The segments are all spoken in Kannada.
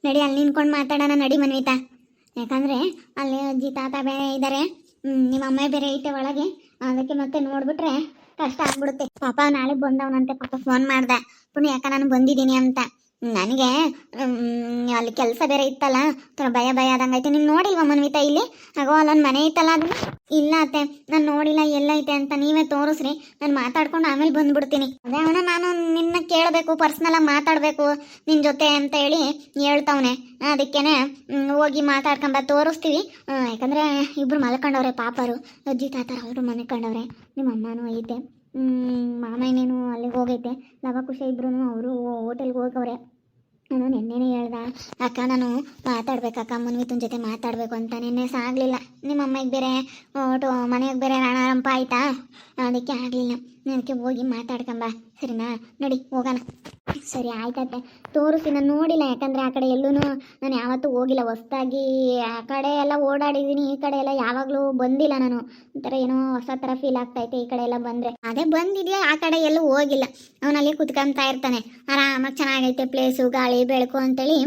ನಡಿ ಅಲ್ಲಿ ನಿಂತ್ಕೊಂಡು ಮಾತಾಡೋಣ ನಡಿ ಮನ್ವಿತಾ. ಯಾಕಂದ್ರೆ ಅಲ್ಲಿ ಅಜ್ಜಿ ತಾತ ಬೇರೆ ಇದ್ದಾರೆ, ನಿಮ್ಮ ಅಮ್ಮ ಬೇರೆ ಐತೆ ಒಳಗೆ. ಅದಕ್ಕೆ ಮತ್ತೆ ನೋಡ್ಬಿಟ್ರೆ ಕಷ್ಟ ಆಗ್ಬಿಡುತ್ತೆ. ಪಾಪ ನಾಳೆ ಬಂದವನಂತೆ, ಪಾಪ ಫೋನ್ ಮಾಡ್ದೆ ಪುಣ್ಯ ಯಾಕ ನಾನು ಬಂದಿದ್ದೀನಿ ಅಂತ. ನನಗೆ ಅಲ್ಲಿ ಕೆಲಸ ಬೇರೆ ಇತ್ತಲ್ಲ, ಥರ ಭಯ ಭಯ ಆದಂಗೈತೆ. ನೀನು ನೋಡಿಲ್ವಾ ಮನ್ವಿತಾ ಇಲ್ಲಿ? ಆಗೋ ಅಲ್ಲೊಂದು ಮನೆ ಐತಲ್ಲ ಅದು. ಇಲ್ಲ ಅತ್ತೆ ನಾನು ನೋಡಿಲ್ಲ, ಎಲ್ಲೈತೆ ಅಂತ ನೀವೇ ತೋರಿಸ್ರಿ, ನಾನು ಮಾತಾಡ್ಕೊಂಡು ಆಮೇಲೆ ಬಂದ್ಬಿಡ್ತೀನಿ. ಅದೇ ಅವನ ನಾನು ನಿನ್ನ ಕೇಳಬೇಕು, ಪರ್ಸ್ನಲಾಗಿ ಮಾತಾಡಬೇಕು ನಿನ್ನ ಜೊತೆ ಅಂತ ಹೇಳಿ ಹೇಳ್ತವನೆ. ಅದಕ್ಕೇನೆ ಹೋಗಿ ಮಾತಾಡ್ಕೊಂಬ ತೋರಿಸ್ತೀವಿ. ಯಾಕಂದರೆ ಇಬ್ಬರು ಮಲ್ಕೊಂಡವ್ರೆ ಪಾಪರು, ಅಜ್ಜಿ ತಾತರ ಅವರು ಮಲ್ಕೊಂಡವ್ರೆ. ನಿಮ್ಮ ಅಮ್ಮನೂ ಐತೆ, ಮಾಮಯ್ಯನೇನು ಅಲ್ಲಿಗೆ ಹೋಗೈತೆ, ಲವ ಕುಶ ಇಬ್ರು ಅವರು ಹೋಟೆಲ್ಗೆ ಹೋಗವ್ರೆ. ನಾನು ನಿನ್ನೆನೇ ಹೇಳ್ದ ಅಕ್ಕ ನಾನು ಮಾತಾಡ್ಬೇಕಕ್ಕ ಮನ್ವಿತನ ಜೊತೆ ಮಾತಾಡಬೇಕು ಅಂತ. ನಿನ್ನೆ ಸಾಗಲಿಲ್ಲ, ನಿಮ್ಮ ಅಮ್ಮಗೆ ಬೇರೆ ಮನೆಗೆ ಬೇರೆ ರಣಾರಂಪ ಆಯ್ತಾ, ಅದಕ್ಕೆ ಆಗಲಿಲ್ಲ. ಅದಕ್ಕೆ ಹೋಗಿ ಮಾತಾಡ್ಕೊಂಬ ಸರಿನಾ? ನೋಡಿ ಹೋಗೋಣ. ಸರಿ ಆಯ್ತತ್ತೆ ತೋರಿಸಿ. ನಾನು ನೋಡಿಲ್ಲ, ಯಾಕಂದರೆ ಆ ಕಡೆ ಎಲ್ಲೂ ನಾನು ಯಾವತ್ತೂ ಹೋಗಿಲ್ಲ. ಹೊಸ್ದಾಗಿ ಆ ಕಡೆ ಎಲ್ಲ ಓಡಾಡಿದ್ದೀನಿ, ಈ ಕಡೆ ಎಲ್ಲ ಯಾವಾಗಲೂ ಬಂದಿಲ್ಲ ನಾನು. ಒಂಥರ ಏನೋ ಹೊಸ ಥರ ಫೀಲ್ ಆಗ್ತೈತೆ ಈ ಕಡೆ ಎಲ್ಲ ಬಂದರೆ. ಅದೇ ಬಂದಿದೆಯಾ ಆ ಕಡೆ ಎಲ್ಲೂ ಹೋಗಿಲ್ಲ. ಅವನಲ್ಲಿ ಕುತ್ಕೊಂತಾ ಇರ್ತಾನೆ ಆರಾಮಾಗಿ, ಚೆನ್ನಾಗೈತೆ ಪ್ಲೇಸು, ಗಾಳಿ ಬೆಳಕು ಅಂತೇಳಿ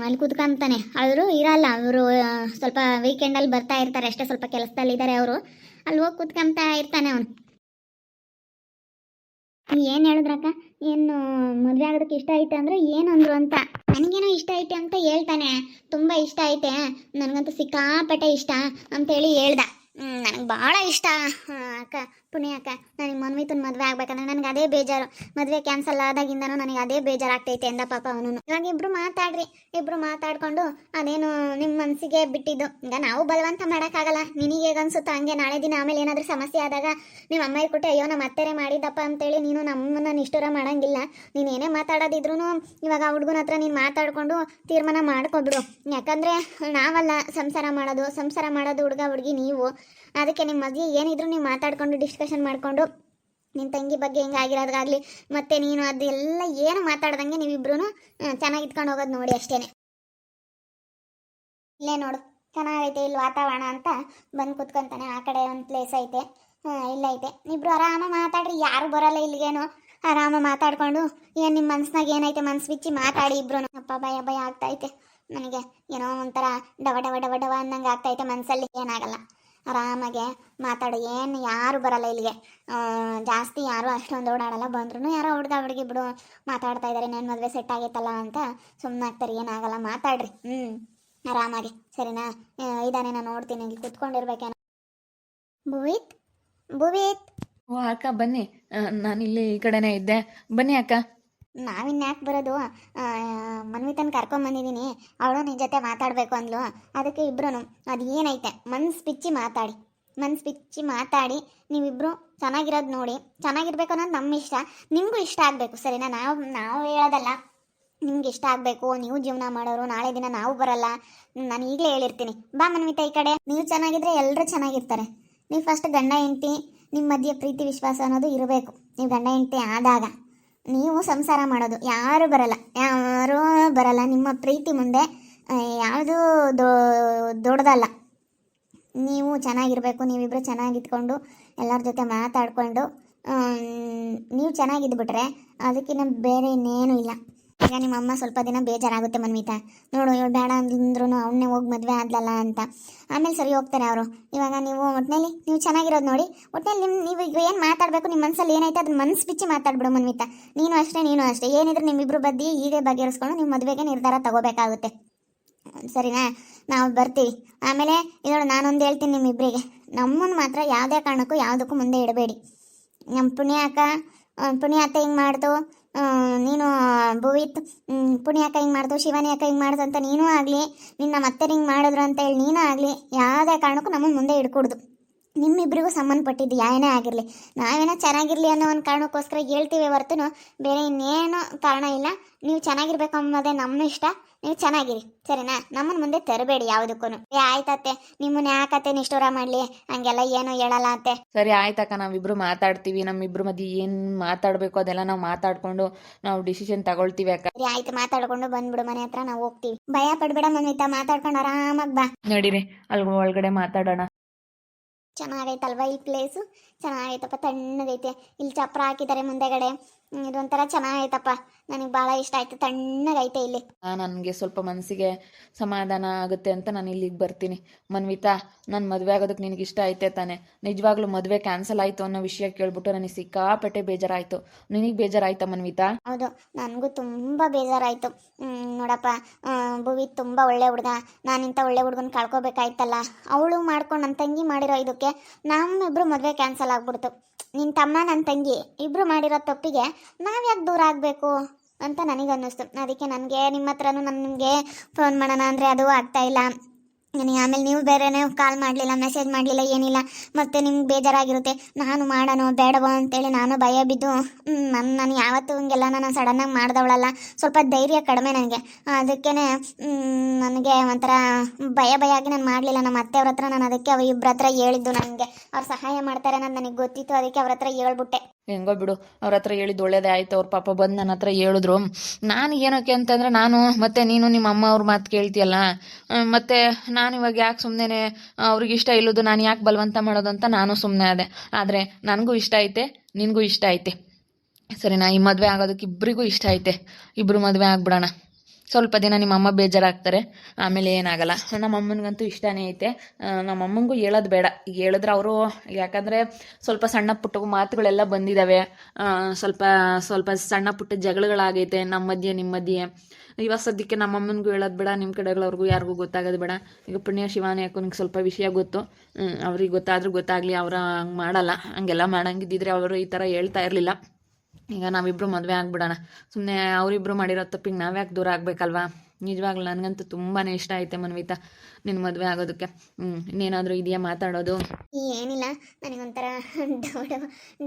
ಅಲ್ಲಿ ಕುತ್ಕೊಂತಾನೆ. ಅವರು ಇರಲ್ಲ, ಅವರು ಸ್ವಲ್ಪ ವೀಕೆಂಡಲ್ಲಿ ಬರ್ತಾ ಇರ್ತಾರೆ ಅಷ್ಟೇ, ಸ್ವಲ್ಪ ಕೆಲಸದಲ್ಲಿದ್ದಾರೆ ಅವರು. ಅಲ್ಲಿ ಹೋಗಿ ಕುತ್ಕೊಂತಾ ಇರ್ತಾನೆ ಅವನು. ಏನು ಹೇಳಿದ್ರಕ್ಕ? ಏನು ಮದುವೆ ಆಗೋದಕ್ಕೆ ಇಷ್ಟ ಐತೆ ಅಂದರೆ ಏನಂದ್ರು ಅಂತ. ನನಗೇನೋ ಇಷ್ಟ ಐತೆ ಅಂತ ಹೇಳ್ತಾನೆ, ತುಂಬ ಇಷ್ಟ ಐತೆ ನನಗಂತೂ ಸಿಕ್ಕಾಪಟ್ಟೆ ಇಷ್ಟ ಅಂತೇಳಿ ಹೇಳ್ದ. ನನಗೆ ಭಾಳ ಇಷ್ಟ ಅಕ್ಕ, ಪುಣ್ಯ ಅಕ್ಕ. ನನಗೆ ಮನ್ವಿತನ ಮದುವೆ ಆಗ್ಬೇಕಂದ್ರೆ ನನಗೆ ಅದೇ ಬೇಜಾರು. ಮದುವೆ ಕ್ಯಾನ್ಸಲ್ ಆದಾಗಿಂದನೂ ನನಗೆ ಅದೇ ಬೇಜಾರಾಗ್ತೈತೆ ಅಂದ ಪಾಪ ಅವನು. ಇವಾಗ ಇಬ್ಬರು ಮಾತಾಡ್ರಿ, ಇಬ್ಬರು ಮಾತಾಡ್ಕೊಂಡು ಅದೇನು ನಿಮ್ಮ ಮನಸ್ಸಿಗೆ ಬಿಟ್ಟಿದ್ದು. ಈಗ ನಾವು ಬಲವಂತ ಮಾಡೋಕ್ಕಾಗಲ್ಲ, ನಿನಗೆ ಹೇಗೆ ಅನ್ಸುತ್ತೋ ಹಂಗೆ. ನಾಳೆ ದಿನ ಆಮೇಲೆ ಏನಾದರೂ ಸಮಸ್ಯೆ ಆದಾಗ ನಿಮ್ಮ ಅಮ್ಮ ಕೊಟ್ಟೆ ಅಯ್ಯೋ ನಮ್ಮ ಅತ್ತೆರೆ ಮಾಡಿದ್ದಪ್ಪ ಅಂತೇಳಿ ನೀನು ನಮ್ಮನ್ನ ನಿಷ್ಠುರ ಮಾಡೋಂಗಿಲ್ಲ. ನೀನು ಏನೇ ಮಾತಾಡೋದಿದ್ರು ಇವಾಗ ಆ ಹುಡುಗನ ಹತ್ರ ನೀನು ಮಾತಾಡಿಕೊಂಡು ತೀರ್ಮಾನ ಮಾಡ್ಕೊಬಿಡು. ಯಾಕಂದರೆ ನಾವಲ್ಲ ಸಂಸಾರ ಮಾಡೋದು ಹುಡುಗ ಹುಡುಗಿ ನೀವು. ಅದಕ್ಕೆ ನಿಮ್ಮ ಮದುವೆ ಏನಿದ್ರು ನೀವು ಮಾತಾಡ್ಕೊಂಡು ಡಿಸ್ಕಷನ್ ಮಾಡಿಕೊಂಡು ನಿನ್ನ ತಂಗಿ ಬಗ್ಗೆ ಹಿಂಗಾಗಿರೋದಾಗಲಿ ಮತ್ತು ನೀನು ಅದೆಲ್ಲ ಏನು ಮಾತಾಡ್ದಂಗೆ ನೀವಿಬ್ರು ಚೆನ್ನಾಗಿ ಇಟ್ಕೊಂಡು ಹೋಗೋದು ನೋಡಿ ಅಷ್ಟೇ. ಇಲ್ಲೇ ನೋಡು ಚೆನ್ನಾಗೈತೆ ಇಲ್ಲಿ ವಾತಾವರಣ ಅಂತ ಬಂದು ಕುತ್ಕೊಂತಾನೆ. ಆ ಕಡೆ ಒಂದು ಪ್ಲೇಸ್ ಐತೆ, ಇಲ್ಲ ಐತೆ. ಇಬ್ಬರು ಆರಾಮ ಮಾತಾಡ್ರಿ, ಯಾರು ಬರೋಲ್ಲ ಇಲ್ಲಿಗೇನು. ಆರಾಮ ಮಾತಾಡ್ಕೊಂಡು ಏನು ನಿಮ್ಮ ಮನ್ಸ್ನಾಗ ಏನೈತೆ ಮನ್ಸು ಬಿಚ್ಚಿ ಮಾತಾಡಿ ಇಬ್ರು. ಅಪ್ಪ ಭಯ ಭಯ ಆಗ್ತೈತೆ ನನಗೆ, ಏನೋ ಒಂಥರ ಡವ ಡವ ಡವ ಡವ ಅನ್ನಂಗೆ ಆಗ್ತೈತೆ ಮನಸ್ಸಲ್ಲಿ. ಏನಾಗಲ್ಲ, ಆರಾಮಾಗೆ ಮಾತಾಡು. ಏನು ಯಾರು ಬರಲ್ಲ ಇಲ್ಲಿಗೆ, ಜಾಸ್ತಿ ಯಾರು ಅಷ್ಟೊಂದು ಓಡಾಡಲ್ಲ. ಬಂದ್ರೂ ಯಾರೋ ಹುಡುಗಿ ಬಿಡು ಮಾತಾಡ್ತಾ ಇದ್ದಾರೆ, ನನ್ನ ಮದುವೆ ಸೆಟ್ ಆಗೈತಲ್ಲ ಅಂತ ಸುಮ್ಮನೆ ಆಗ್ತಾರೆ. ಏನಾಗಲ್ಲ ಮಾತಾಡ್ರಿ, ಆರಾಮಾಗಿ ಸರಿನಾ? ಇದಾನೆ ನಾನು ನೋಡ್ತೀನಿ, ಇಲ್ಲಿ ಕುತ್ಕೊಂಡಿರ್ಬೇಕೇನೋ. ಭುವಿತ್ ಭುವಿತ್. ಓ ಅಕ್ಕ ಬನ್ನಿ, ನಾನಿಲ್ಲಿ ಈ ಕಡೆನೇ ಇದ್ದೆ, ಬನ್ನಿ ಅಕ್ಕ. ನಾವಿನ್ಯಾಕೆ ಬರೋದು, ಮನ್ವಿತನ ಕರ್ಕೊಂಬಂದಿದ್ದೀನಿ. ಅವಳು ನಿನ್ನ ಜೊತೆ ಮಾತಾಡಬೇಕು ಅಂದ್ಲು. ಅದಕ್ಕೆ ಇಬ್ರು ಅದು ಏನೈತೆ ಮನ್ಸು ಬಿಚ್ಚಿ ಮಾತಾಡಿ ನೀವಿಬ್ಬರು ಚೆನ್ನಾಗಿರೋದು ನೋಡಿ. ಚೆನ್ನಾಗಿರ್ಬೇಕು ಅನ್ನೋದು ನಮ್ಮ ಇಷ್ಟ, ನಿಮಗೂ ಇಷ್ಟ ಆಗಬೇಕು ಸರಿನಾ? ನಾವು ಹೇಳೋದಲ್ಲ, ನಿಮ್ಗೆ ಇಷ್ಟ ಆಗಬೇಕು. ನೀವು ಜೀವನ ಮಾಡೋರು, ನಾಳೆ ದಿನ ನಾವು ಬರಲ್ಲ. ನಾನು ಈಗಲೇ ಹೇಳಿರ್ತೀನಿ. ಬಾ ಮನ್ವಿತಾ ಈ ಕಡೆ. ನೀವು ಚೆನ್ನಾಗಿದ್ರೆ ಎಲ್ಲರೂ ಚೆನ್ನಾಗಿರ್ತಾರೆ. ನೀವು ಫಸ್ಟ್ ಗಂಡ ಹೆಂಡತಿ ನಿಮ್ಮ ಮಧ್ಯೆ ಪ್ರೀತಿ ವಿಶ್ವಾಸ ಅನ್ನೋದು ಇರಬೇಕು. ನೀವು ಗಂಡ ಹೆಂಡತಿ ಆದಾಗ ನೀವು ಸಂಸಾರ ಮಾಡೋದು ಯಾರೂ ಬರಲ್ಲ. ನಿಮ್ಮ ಪ್ರೀತಿ ಮುಂದೆ ಯಾವುದು ದೊಡ್ಡದಲ್ಲ. ನೀವು ಚೆನ್ನಾಗಿರಬೇಕು, ನೀವಿಬ್ಬರು ಚೆನ್ನಾಗಿದ್ಕೊಂಡು ಎಲ್ಲರ ಜೊತೆ ಮಾತಾಡಿಕೊಂಡು ನೀವು ಚೆನ್ನಾಗಿದ್ಬಿಟ್ರೆ ಅದಕ್ಕಿಂತ ಬೇರೆ ಇನ್ನೇನು ಇಲ್ಲ. ಈಗ ನಿಮ್ಮ ಅಮ್ಮ ಸ್ವಲ್ಪ ದಿನ ಬೇಜಾರಾಗುತ್ತೆ ಮನ್ವಿತಾ. ನೋಡು ಇವಳು ಬೇಡ ಅಂದ್ರೂ ಅವನ್ನೇ ಹೋಗಿ ಮದುವೆ ಆದ್ಲಲ್ಲ ಅಂತ. ಆಮೇಲೆ ಸರಿ ಹೋಗ್ತಾರೆ ಅವರು. ಇವಾಗ ನೀವು ಒಟ್ಟಿನಲ್ಲಿ ನೀವು ಚೆನ್ನಾಗಿರೋದು ನೋಡಿ. ಒಟ್ಟಿನಲ್ಲಿ ನೀವು ಈಗ ಏನು ಮಾತಾಡಬೇಕು, ನಿಮ್ಮ ಮನಸ್ಸಲ್ಲಿ ಏನೈತೆ ಅದನ್ನ ಮನಸ್ಸು ಬಿಚ್ಚಿ ಮಾತಾಡ್ಬಿಡು ಮನ್ವಿತಾ. ನೀನು ಅಷ್ಟೇ ಏನಿದ್ರು ನಿಮ್ಮಿಬ್ಬರು ಬದ್ದಿ ಹೀಗೆ ಬಗೆಹರಿಸ್ಕೊಂಡು ನಿಮ್ಮ ಮದುವೆಗೆ ನಿರ್ಧಾರ ತಗೋಬೇಕಾಗುತ್ತೆ ಸರಿನಾ? ನಾವು ಬರ್ತೀವಿ. ಆಮೇಲೆ ಇದೊಳು ನಾನೊಂದು ಹೇಳ್ತೀನಿ ನಿಮ್ಮಿಬ್ಬರಿಗೆ, ನಮ್ಮನ್ನು ಮಾತ್ರ ಯಾವುದೇ ಕಾರಣಕ್ಕೂ ಯಾವುದಕ್ಕೂ ಮುಂದೆ ಇಡಬೇಡಿ. ನಮ್ಮ ಪುಣ್ಯ ಅತ್ತೆ ಹಿಂಗೆ ಮಾಡ್ತು, ನೀನು ಭುವಿತ್ ಪುಣ್ಯಾಕ ಹಿಂಗೆ ಮಾಡ್ದು, ಶಿವಾನಿ ಅಕ್ಕ ಹಿಂಗೆ ಮಾಡ್ದು ಅಂತ ನೀನೂ ಆಗಲಿ, ನಿನ್ನ ಮತ್ತೆ ಹಿಂಗೆ ಮಾಡಿದ್ರು ಅಂತ ಹೇಳಿ ನೀನೂ ಆಗಲಿ ಯಾವುದೇ ಕಾರಣಕ್ಕೂ ನಮಗೆ ಮುಂದೆ ಇಡ್ಕೊಡ್ದು. ನಿಮ್ಮಿಬ್ಬರಿಗೂ ಸಂಬಂಧಪಟ್ಟಿದ್ದು ಏನೇ ಆಗಿರಲಿ, ನಾವೇನೋ ಚೆನ್ನಾಗಿರಲಿ ಅನ್ನೋ ಒಂದು ಕಾರಣಕ್ಕೋಸ್ಕರ ಹೇಳ್ತೀವಿ ಹೊರತು ಬೇರೆ ಇನ್ನೇನೋ ಕಾರಣ ಇಲ್ಲ. ನೀವು ಚೆನ್ನಾಗಿರ್ಬೇಕು ಅನ್ನೋದೇ ನಮ್ಮ ಇಷ್ಟ. ನೀವು ಚೆನ್ನಾಗಿರಿ ಸರಿನಾ? ನಮ್ಮನ್ನು ಮುಂದೆ ತರಬೇಡಿ ಯಾವುದಕ್ಕೂ. ಆಯ್ತತ್ತೆ, ನಿಮ್ಮನ್ನ ಯಾಕತ್ತೆ ನಿಷ್ಠೂರ ಮಾಡಲಿ, ಹಂಗೆಲ್ಲ ಏನೋ ಹೇಳಲ್ಲ ಅತ್ತೆ. ಸರಿ ಆಯ್ತಕ್ಕ, ನಾವಿಬ್ರು ಮಾತಾಡ್ತೀವಿ. ನಮ್ಮಿಬ್ರು ಮಧ್ಯೆ ಏನು ಮಾತಾಡಬೇಕು ಅದೆಲ್ಲ ನಾವು ಮಾತಾಡ್ಕೊಂಡು ನಾವು ಡಿಸಿಷನ್ ತಗೊಳ್ತೀವಿ ಅಕ್ಕ. ಸರಿ ಆಯ್ತು, ಮಾತಾಡ್ಕೊಂಡು ಬಂದ್ಬಿಡು ಮನೆ ಹತ್ರ, ನಾವು ಹೋಗ್ತೀವಿ. ಭಯ ಪಡ್ಬೇಡ ಮನ್ವಿತಾ, ಮಾತಾಡ್ಕೊಂಡು ಆರಾಮಾಗಿ ಬಾ. ನಡೀರಿ ಅಲ್ಲಿ ಒಳಗಡೆ ಮಾತಾಡೋಣ. ಚೆನ್ನಾಗೈತಲ್ವಾ ಈ ಪ್ಲೇಸು? ಚೆನ್ನಾಗೈತಪ್ಪ, ತಣ್ಣಗೈತೆ. ಇಲ್ಲಿ ಚಪ್ರ ಹಾಕಿದ್ದಾರೆ ಮುಂದೆಗಡೆ, ಇದೊಂಥರ ಚೆನ್ನಾಗೈತಪ್ಪ. ನನಗೆ ಭಾಳ ಇಷ್ಟ ಆಯ್ತು, ತಣ್ಣಗೈತೆ ಇಲ್ಲಿ. ನನಗೆ ಸ್ವಲ್ಪ ಮನಸ್ಸಿಗೆ ಸಮಾಧಾನ ಆಗುತ್ತೆ ಅಂತ ನಾನು ಇಲ್ಲಿಗೆ ಬರ್ತೀನಿ. ಮನ್ವಿತಾ, ನನ್ನ ಮದುವೆ ಆಗೋದಕ್ಕೆ ನಿನಗೆ ಇಷ್ಟ ಐತೆ ತಾನೆ? ನಿಜವಾಗ್ಲೂ ಮದುವೆ ಕ್ಯಾನ್ಸಲ್ ಆಯಿತು ಅನ್ನೋ ವಿಷಯ ಕೇಳ್ಬಿಟ್ಟು ನನಗೆ ಸಿಕ್ಕಾಪಟ್ಟೆ ಬೇಜಾರಾಯಿತು. ನಿನಗೆ ಬೇಜಾರಾಯ್ತಾ ಮನ್ವಿತಾ? ಹೌದು, ನನಗೂ ತುಂಬ ಬೇಜಾರಾಯಿತು. ನೋಡಪ್ಪ, ಭುವಿ ತುಂಬ ಒಳ್ಳೆ ಹುಡುಗ. ನಾನಿಂಥ ಒಳ್ಳೆ ಹುಡುಗನ ಕಳ್ಕೊಬೇಕಾಯ್ತಲ್ಲ. ಅವಳು ಮಾಡ್ಕೊಂಡು ನನ್ನ ತಂಗಿ ಮಾಡಿರೋ ಇದಕ್ಕೆ ನಮ್ಮಿಬ್ರು ಮದುವೆ ಕ್ಯಾನ್ಸಲ್ ಆಗ್ಬಿಡ್ತು. ನಿನ್ನ ತಮ್ಮ ನನ್ನ ತಂಗಿ ಇಬ್ಬರು ಮಾಡಿರೋ ತಪ್ಪಿಗೆ ನಾವು ಯಾಕೆ ದೂರ ಆಗಬೇಕು ಅಂತ ನನಗನ್ನಿಸ್ತು. ಅದಕ್ಕೆ ನನಗೆ ನಿಮ್ಮ ಹತ್ರನೂ ನಿಮಗೆ ಫೋನ್ ಮಾಡೋಣ ಅಂದರೆ ಅದು ಆಗ್ತಾಯಿಲ್ಲ. ನನಗೆ ಆಮೇಲೆ ನೀವು ಬೇರೆನೇ ಕಾಲ್ ಮಾಡಲಿಲ್ಲ, ಮೆಸೇಜ್ ಮಾಡಲಿಲ್ಲ, ಏನಿಲ್ಲ. ಮತ್ತು ನಿಮ್ಗೆ ಬೇಜಾರಾಗಿರುತ್ತೆ. ನಾನು ಮಾಡೋಣ ಬೇಡವೋ ಅಂತೇಳಿ ನಾನು ಭಯ ಬಿದ್ದು ನಾನು ಯಾವತ್ತೂ ಹಿಂಗೆಲ್ಲ ನಾನು ಸಡನ್ನಾಗಿ ಮಾಡ್ದವಳಲ್ಲ. ಸ್ವಲ್ಪ ಧೈರ್ಯ ಕಡಿಮೆ ನನಗೆ. ಅದಕ್ಕೇ ನನಗೆ ಒಂಥರ ಭಯ ಆಗಿ ನಾನು ಮಾಡಲಿಲ್ಲ. ನಮ್ಮ ಅತ್ತೆಯವ್ರ ಹತ್ರ ನಾನು ಅದಕ್ಕೆ ಇಬ್ಬರ ಹತ್ರ ಹೇಳಿದ್ದು. ನನಗೆ ಅವ್ರು ಸಹಾಯ ಮಾಡ್ತಾರೆ ಅನ್ನೋದು ನನಗೆ ಗೊತ್ತಿತ್ತು. ಅದಕ್ಕೆ ಅವ್ರ ಹತ್ರ ಹೇಳ್ಬಿಟ್ಟೆ. ಹೆಂಗೋ ಬಿಡು, ಅವ್ರ ಹತ್ರ ಹೇಳಿದ್ದು ಒಳ್ಳೇದೇ ಆಯಿತು. ಅವ್ರ ಪಾಪ ಬಂದು ನನ್ನ ಹತ್ರ ಹೇಳಿದ್ರು. ನಾನು ಏನಕ್ಕೆ ಅಂತಂದರೆ, ನಾನು ಮತ್ತು ನೀನು ನಿಮ್ಮ ಅಮ್ಮ ಅವ್ರ ಮಾತು ಕೇಳ್ತೀಯಲ್ಲ, ಮತ್ತು ನಾನು ಇವಾಗ ಯಾಕೆ ಸುಮ್ಮನೆ ಅವ್ರಿಗೆ ಇಷ್ಟ ಇಲ್ಲೋದು ನಾನು ಯಾಕೆ ಬಲವಂತ ಮಾಡೋದು ಅಂತ ನಾನು ಸುಮ್ಮನೆ ಅದೇ. ಆದರೆ ನನಗೂ ಇಷ್ಟ ಐತೆ, ನಿನಗೂ ಇಷ್ಟ ಐತೆ, ಸರಿನಾ? ಈ ಮದುವೆ ಆಗೋದಕ್ಕೆ ಇಬ್ಬರಿಗೂ ಇಷ್ಟ ಐತೆ. ಇಬ್ಬರು ಮದುವೆ ಆಗ್ಬಿಡೋಣ. ಸ್ವಲ್ಪ ದಿನ ನಿಮ್ಮ ಅಮ್ಮ ಬೇಜಾರಾಗ್ತಾರೆ, ಆಮೇಲೆ ಏನಾಗಲ್ಲ. ನಮ್ಮ ಅಮ್ಮನಿಗಂತೂ ಇಷ್ಟನೇ ಐತೆ. ನಮ್ಮ ಅಮ್ಮಂಗೂ ಹೇಳೋದು ಬೇಡ. ಈಗ ಹೇಳಿದ್ರೆ ಅವರು, ಯಾಕಂದರೆ ಸ್ವಲ್ಪ ಸಣ್ಣ ಪುಟ್ಟ ಮಾತುಗಳೆಲ್ಲ ಬಂದಿದ್ದಾವೆ. ಸ್ವಲ್ಪ ಸಣ್ಣ ಪುಟ್ಟ ಜಗಳಗಳಾಗೈತೆ ನಮ್ಮ ಮಧ್ಯೆ ನಿಮ್ಮ ಮಧ್ಯೆ. ಇವಾಗ ಸದ್ಯಕ್ಕೆ ನಮ್ಮ ಅಮ್ಮನಿಗೂ ಹೇಳೋದು ಬೇಡ, ನಿಮ್ಮ ಕಡೆಗಳವ್ರಿಗೂ ಯಾರಿಗೂ ಗೊತ್ತಾಗೋದು ಬೇಡ. ಈಗ ಪುಣ್ಯ ಶಿವಾನಿ ಅಕ್ಕನಿಗೆ ಸ್ವಲ್ಪ ವಿಷಯ ಗೊತ್ತು. ಅವ್ರಿಗೆ ಗೊತ್ತಾದ್ರೂ ಗೊತ್ತಾಗಲಿ, ಅವ್ರು ಹಂಗೆ ಮಾಡಲ್ಲ. ಹಂಗೆಲ್ಲ ಮಾಡಂಗಿದ್ದಿದ್ರೆ ಅವರು ಈ ಥರ ಹೇಳ್ತಾ ಇರಲಿಲ್ಲ. ಈಗ ನಾವಿಬ್ಬರು ಮದುವೆ ಆಗ್ಬಿಡೋಣ. ಸುಮ್ಮನೆ ಅವರಿಬ್ಬರು ಮಾಡಿರೋ ತಪ್ಪಿಗೆ ನಾವ್ಯಾಕೆ ದೂರ ಆಗಬೇಕಲ್ವಾ? ನಿಜವಾಗ್ಲೂ ನನಗಂತೂ ತುಂಬಾ ಇಷ್ಟ ಐತೆ ಮನ್ವಿತಾ ನಿನ್ನ ಮದುವೆ ಆಗೋದಕ್ಕೆ. ಇನ್ನೇನಾದರೂ ಇದೆಯಾ ಮಾತಾಡೋದು? ಏನಿಲ್ಲ, ನನಗೊಂಥರ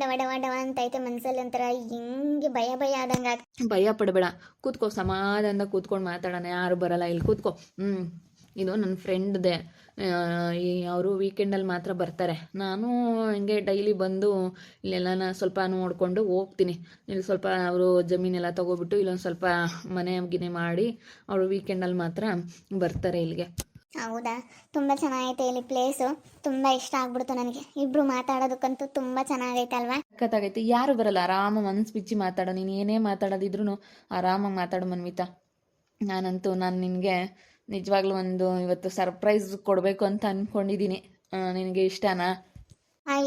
ಡವ ಅಂತೈತೆ ಮನಸ್ಸಲ್ಲಿ. ಒಂಥರ ಹಿಂಗೆ ಭಯ ಆದಂಗೆ ಭಯ ಪಡಬೇಡ, ಕೂತ್ಕೋ, ಸಮಾಧಾನದಿಂದ ಕೂತ್ಕೊಂಡು ಮಾತಾಡೋಣ. ಯಾರು ಬರಲ್ಲ, ಇಲ್ಲಿ ಕೂತ್ಕೋ. ಇದು ನನ್ನ ಫ್ರೆಂಡ್ದೆ. ಅವರು ವೀಕೆಂಡಲ್ಲಿ ಮಾತ್ರ ಬರ್ತಾರೆ. ನಾನು ಹಿಂಗೆ ಡೈಲಿ ಬಂದು ಇಲ್ಲೆಲ್ಲ ಸ್ವಲ್ಪ ನೋಡಿಕೊಂಡು ಹೋಗ್ತೀನಿ. ಇಲ್ಲಿ ಸ್ವಲ್ಪ ಅವರು ಜಮೀನೆಲ್ಲ ತೊಗೊಬಿಟ್ಟು ಇಲ್ಲೊಂದು ಸ್ವಲ್ಪ ಮನೆ ಗಿನೆ ಮಾಡಿ ಅವರು ವೀಕೆಂಡಲ್ಲಿ ಮಾತ್ರ ಬರ್ತಾರೆ ಇಲ್ಲಿಗೆ. ಹೌದಾ? ತುಂಬ ಚೆನ್ನಾಗೈತೆ ಇಲ್ಲಿ ಪ್ಲೇಸು. ತುಂಬ ಇಷ್ಟ ಆಗ್ಬಿಡ್ತು ನನಗೆ. ಇಬ್ಬರು ಮಾತಾಡೋದಕ್ಕಂತೂ ತುಂಬ ಚೆನ್ನಾಗೈತೆ ಅಲ್ವಾ? ಸಖತ್ತಾಗೈತೆ. ಯಾರು ಬರಲ್ಲ, ಆರಾಮ ಮನಸ್ಸು ಬಿಚ್ಚಿ ಮಾತಾಡೋ. ನೀನು ಏನೇ ಮಾತಾಡೋದಿದ್ರು ಆರಾಮಾಗಿ ಮಾತಾಡು ಮನ್ವಿತಾ. ನಾನು ನಿನಗೆ ನಿಜವಾಗ್ಲೂ ಇವತ್ತು ಸರ್ಪ್ರೈಸ್ ಕೊಡಬೇಕು ಅಂತ ಅಂದ್ಕೊಂಡಿದ್ದೀನಿ. ನಿನಗೆ ಇಷ್ಟನಾ?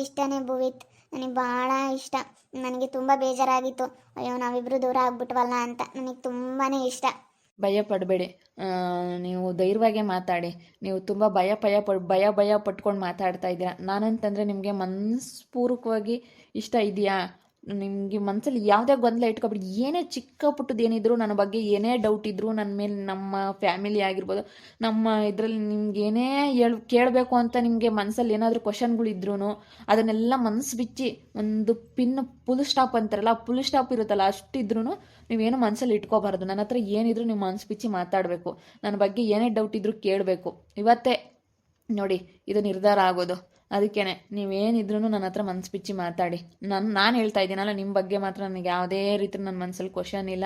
ಇಷ್ಟನೇ ಭುವಿತ್, ನನಗೆ ಭಾಳ ಇಷ್ಟ. ನನಗೆ ತುಂಬ ಬೇಜಾರಾಗಿತ್ತು, ಅಯ್ಯೋ ನಾವಿಬ್ಬರು ದೂರ ಆಗ್ಬಿಟ್ವಲ್ಲ ಅಂತ. ನನಗೆ ತುಂಬಾ ಇಷ್ಟ. ಭಯ ಪಡಬೇಡಿ, ನೀವು ಧೈರ್ಯವಾಗೇ ಮಾತಾಡಿ. ನೀವು ತುಂಬ ಭಯ ಪಟ್ಕೊಂಡು ಮಾತಾಡ್ತಾ ಇದ್ದೀರಾ. ನಾನಂತಂದರೆ ನಿಮಗೆ ಮನಸ್ಪೂರ್ವಕವಾಗಿ ಇಷ್ಟ ಇದೆಯಾ? ನಿಮಗೆ ಮನಸ್ಸಲ್ಲಿ ಯಾವುದೇ ಗೊಂದಲ ಇಟ್ಕೊಬಿಡಿ. ಏನೇ ಚಿಕ್ಕ ಪುಟ್ಟದ್ದು ಏನಿದ್ರು, ನನ್ನ ಬಗ್ಗೆ ಏನೇ ಡೌಟ್ ಇದ್ದರೂ, ನನ್ನ ಮೇಲೆ, ನಮ್ಮ ಫ್ಯಾಮಿಲಿ ಆಗಿರ್ಬೋದು, ನಮ್ಮ ಇದರಲ್ಲಿ ನಿಮ್ಗೆ ಏನೇ ಕೇಳಬೇಕು ಅಂತ ನಿಮಗೆ ಮನಸ್ಸಲ್ಲಿ ಏನಾದರೂ ಕ್ವಶನ್ಗಳಿದ್ರೂ ಅದನ್ನೆಲ್ಲ ಮನಸ್ಸು ಬಿಚ್ಚಿ ಒಂದು ಫುಲ್ ಸ್ಟಾಪ್ ಅಂತಾರಲ್ಲ, ಫುಲ್ ಸ್ಟಾಪ್ ಇರುತ್ತಲ್ಲ, ಅಷ್ಟಿದ್ರೂ ನೀವೇನು ಮನಸ್ಸಲ್ಲಿ ಇಟ್ಕೋಬಾರ್ದು. ನನ್ನ ಹತ್ರ ಏನಿದ್ರು ನೀವು ಮನಸ್ಸು ಬಿಚ್ಚಿ ಮಾತಾಡಬೇಕು. ನನ್ನ ಬಗ್ಗೆ ಏನೇ ಡೌಟ್ ಇದ್ದರೂ ಕೇಳಬೇಕು. ಇವತ್ತೇ ನೋಡಿ ಇದು ನಿರ್ಧಾರ ಆಗೋದು. ಅದಕ್ಕೇ ನೀವೇನಿದ್ರೂ ನನ್ನ ಹತ್ರ ಮನಸ್ಸು ಬಿಚ್ಚಿ ಮಾತಾಡಿ. ನಾನು ಹೇಳ್ತಾ ಇದ್ದೀನಲ್ಲ, ನಿಮ್ಮ ಬಗ್ಗೆ ಮಾತ್ರ ನನಗೆ ಯಾವುದೇ ರೀತಿ ನನ್ನ ಮನಸ್ಸಲ್ಲಿ ಕ್ವಶನ್ ಇಲ್ಲ.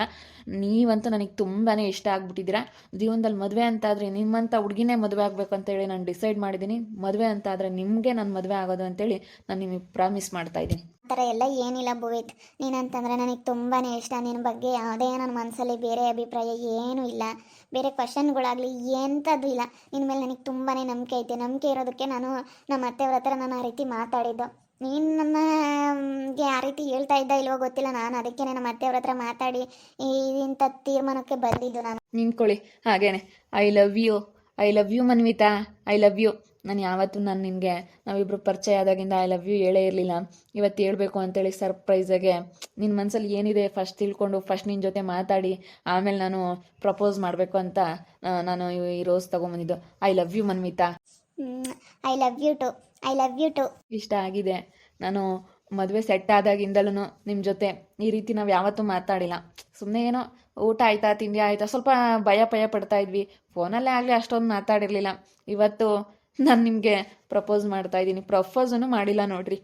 ನೀವಂತೂ ನನಗೆ ತುಂಬಾ ಇಷ್ಟ ಆಗ್ಬಿಟ್ಟಿದ್ದೀರಾ. ಜೀವನದಲ್ಲಿ ಮದುವೆ ಅಂತಾದರೆ ನಿಮ್ಮಂಥ ಹುಡುಗಿನೇ ಮದುವೆ ಆಗಬೇಕು ಅಂತೇಳಿ ನಾನು ಡಿಸೈಡ್ ಮಾಡಿದ್ದೀನಿ. ಮದುವೆ ಅಂತಾದರೆ ನಿಮಗೆ ನಾನು ಮದುವೆ ಆಗೋದು ಅಂತೇಳಿ ನಾನು ನಿಮಗೆ ಪ್ರಾಮಿಸ್ ಮಾಡ್ತಾಯಿದ್ದೀನಿ. ಆ ಥರ ಎಲ್ಲ ಏನಿಲ್ಲ ಭುವಿತ್. ನೀನಂತಂದರೆ ನನಗೆ ತುಂಬಾ ಇಷ್ಟ. ನಿನ್ನ ಬಗ್ಗೆ ಯಾವುದೇ ನನ್ನ ಮನಸ್ಸಲ್ಲಿ ಬೇರೆ ಅಭಿಪ್ರಾಯ ಏನೂ ಇಲ್ಲ, ಬೇರೆ ಕ್ವಶನ್ಗಳಾಗಲಿ ಎಂಥದ್ದು ಇಲ್ಲ. ನಿನ್ನ ಮೇಲೆ ನನಗೆ ತುಂಬಾ ನಂಬಿಕೆ ಐತೆ. ನಂಬಿಕೆ ಇರೋದಕ್ಕೆ ನಾನು ನಮ್ಮ ಅತ್ತೆಯವ್ರ ಹತ್ರ ನಾನು ಆ ರೀತಿ ಮಾತಾಡಿದ್ದು. ನೀನು ನಮಗೆ ಆ ರೀತಿ ಹೇಳ್ತಾ ಇದ್ದ ಇಲ್ವೋ ಗೊತ್ತಿಲ್ಲ. ನಾನು ಅದಕ್ಕೆ ನಮ್ಮ ಅತ್ತೆಯವ್ರ ಹತ್ರ ಮಾತಾಡಿ ಇಂಥ ತೀರ್ಮಾನಕ್ಕೆ ಬಂದಿದ್ದು. ನಾನು ನಿಂತ್ಕೊಳ್ಳಿ ಹಾಗೇನೆ. I love you Manvita, I love you. ನಾನು ಯಾವತ್ತೂ ನಿನಗೆ ನಾವಿಬ್ಬರು ಪರಿಚಯ ಆದಾಗಿಂದ ಐ ಲವ್ ಯು ಹೇಳೇ ಇರಲಿಲ್ಲ. ಇವತ್ತು ಹೇಳಬೇಕು ಅಂತೇಳಿ ಸರ್ಪ್ರೈಸಾಗೆ ನಿನ್ನ ಮನಸ್ಸಲ್ಲಿ ಏನಿದೆ ಫಸ್ಟ್ ತಿಳ್ಕೊಂಡು, ಫಸ್ಟ್ ನಿನ್ನ ಜೊತೆ ಮಾತಾಡಿ ಆಮೇಲೆ ನಾನು ಪ್ರಪೋಸ್ ಮಾಡಬೇಕು ಅಂತ ನಾನು ಈ ರೋಸ್ ತೊಗೊಂಬಂದಿದ್ದು. I love you Manvita. I love you too. I love you too. ಇಷ್ಟ ಆಗಿದೆ. ನಾನು ಮದುವೆ ಸೆಟ್ ಆದಾಗಿಂದಲೂ ನಿಮ್ಮ ಜೊತೆ ಈ ರೀತಿ ನಾವು ಯಾವತ್ತೂ ಮಾತಾಡಿಲ್ಲ. ಸುಮ್ಮನೆ ಏನೋ ಊಟ ಆಯ್ತಾ, ತಿಂಡಿ ಆಯಿತಾ, ಸ್ವಲ್ಪ ಭಯ ಪಡ್ತಾ ಇದ್ವಿ. ಫೋನಲ್ಲೇ ಆಗಲಿ ಅಷ್ಟೊಂದು ಮಾತಾಡಿರಲಿಲ್ಲ. ಇವತ್ತು ನಾನು ನಿಮಗೆ ಪ್ರಪೋಸ್ ಮಾಡ್ತಾ ಇದ್ದೀನಿ. ಪ್ರಪೋಸನ್ನು ಮಾಡಿಲ್ಲ ನೋಡ್ರಿ.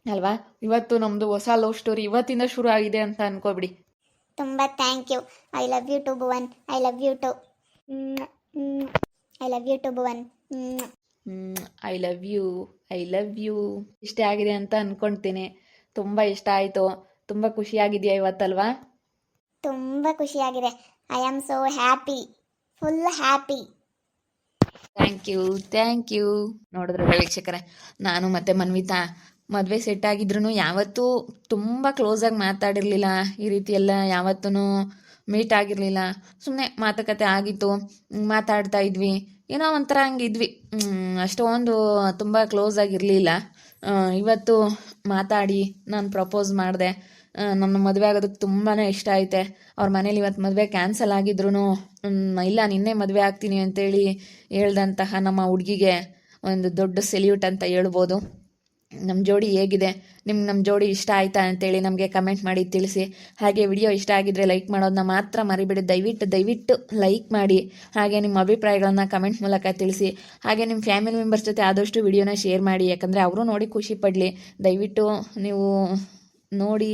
ಅಲ್ವಾ? ಇವತ್ತು ನಮ್ಮದು ಹೊಸ ಲವ್ ಸ್ಟೋರಿ ಇವತ್ತಿಂದ ಶುರು ಆಗಿದೆ ಅಂತ ಅನ್ಕೋಬಿಡಿ. ತುಂಬ thank you. I love you too Bhuvan. I love you too. I love you too Bhuvan. I love you. ಇಷ್ಟ ಆಗಿದೆ ಅಂತ ಅಂದ್ಕೊಳ್ತೀನಿ. ತುಂಬ ಇಷ್ಟ ಆಯಿತು. ತುಂಬ ಖುಷಿಯಾಗಿದೆಯಾ ಇವತ್ತಲ್ವಾ? ತುಂಬ ಖುಷಿಯಾಗಿದೆ. I am so happy, full happy. Thank you. ನೋಡಿದ್ರಲ್ಲ ವೀಕ್ಷಕರೇ, ನಾನು ಮತ್ತು ಮನ್ವಿತಾ ಮದುವೆ ಸೆಟ್ ಆಗಿದ್ರು ಯಾವತ್ತೂ ತುಂಬ ಕ್ಲೋಸಾಗಿ ಮಾತಾಡಿರಲಿಲ್ಲ. ಈ ರೀತಿ ಎಲ್ಲ ಯಾವತ್ತೂ ಮೀಟ್ ಆಗಿರಲಿಲ್ಲ. ಸುಮ್ಮನೆ ಮಾತುಕತೆ ಆಗಿತ್ತು, ಮಾತಾಡ್ತಾ ಇದ್ವಿ, ಏನೋ ಒಂಥರ ಹಂಗಿದ್ವಿ. ಅಷ್ಟೊಂದು ತುಂಬ ಕ್ಲೋಸ್ ಆಗಿರಲಿಲ್ಲ. ಇವತ್ತು ಮಾತಾಡಿ ನಾನು ಪ್ರಪೋಸ್ ಮಾಡಿದೆ. ನನ್ನ ಮದುವೆ ಆಗೋದಕ್ಕೆ ತುಂಬಾ ಇಷ್ಟ ಐತೆ. ಅವ್ರ ಮನೇಲಿ ಇವತ್ತು ಮದುವೆ ಕ್ಯಾನ್ಸಲ್ ಆಗಿದ್ರು ಇಲ್ಲ ನಿನ್ನೆ ಮದುವೆ ಆಗ್ತೀನಿ ಅಂತೇಳಿ ಹೇಳ್ದಂತಹ ನಮ್ಮ ಹುಡುಗಿಗೆ ಒಂದು ದೊಡ್ಡ ಸೆಲ್ಯೂಟ್ ಅಂತ ಹೇಳ್ಬೋದು. ನಮ್ಮ ಜೋಡಿ ಹೇಗಿದೆ, ನಿಮ್ಗೆ ನಮ್ಮ ಜೋಡಿ ಇಷ್ಟ ಆಯಿತಾ ಅಂತೇಳಿ ನಮಗೆ ಕಮೆಂಟ್ ಮಾಡಿ ತಿಳಿಸಿ. ಹಾಗೆ ವಿಡಿಯೋ ಇಷ್ಟ ಆಗಿದ್ದರೆ ಲೈಕ್ ಮಾಡೋದನ್ನ ಮಾತ್ರ ಮರಿಬೇಡಿ. ದಯವಿಟ್ಟು ಲೈಕ್ ಮಾಡಿ. ಹಾಗೆ ನಿಮ್ಮ ಅಭಿಪ್ರಾಯಗಳನ್ನ ಕಮೆಂಟ್ ಮೂಲಕ ತಿಳಿಸಿ. ಹಾಗೆ ನಿಮ್ಮ ಫ್ಯಾಮಿಲಿ ಮೆಂಬರ್ಸ್ ಜೊತೆ ಆದಷ್ಟು ವಿಡಿಯೋನ ಶೇರ್ ಮಾಡಿ, ಯಾಕಂದರೆ ಅವರು ನೋಡಿ ಖುಷಿ ಪಡಲಿ. ದಯವಿಟ್ಟು ನೀವು ನೋಡಿ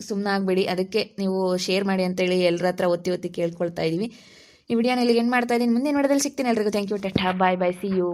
ಸುಮ್ಮನಾಗಬೇಡಿ, ಅದಕ್ಕೆ ನೀವು ಶೇರ್ ಮಾಡಿ ಅಂತೇಳಿ ಎಲ್ಲರ ಹತ್ರ ಒತ್ತಿ ಕೇಳ್ಕೊಳ್ತಾ ಇದ್ದೀವಿ. ಈ ವಿಡಿಯೋನ ಇಲ್ಲಿಗೆ ಏನು ಮಾಡ್ತಾ ಇದ್ದೀನಿ, ಮುಂದಿನ ವಿಡಿಯೋದಲ್ಲಿ ಸಿಗ್ತೀನಿ. ಎಲ್ರಿಗೂ thank you, tata, bye, see you.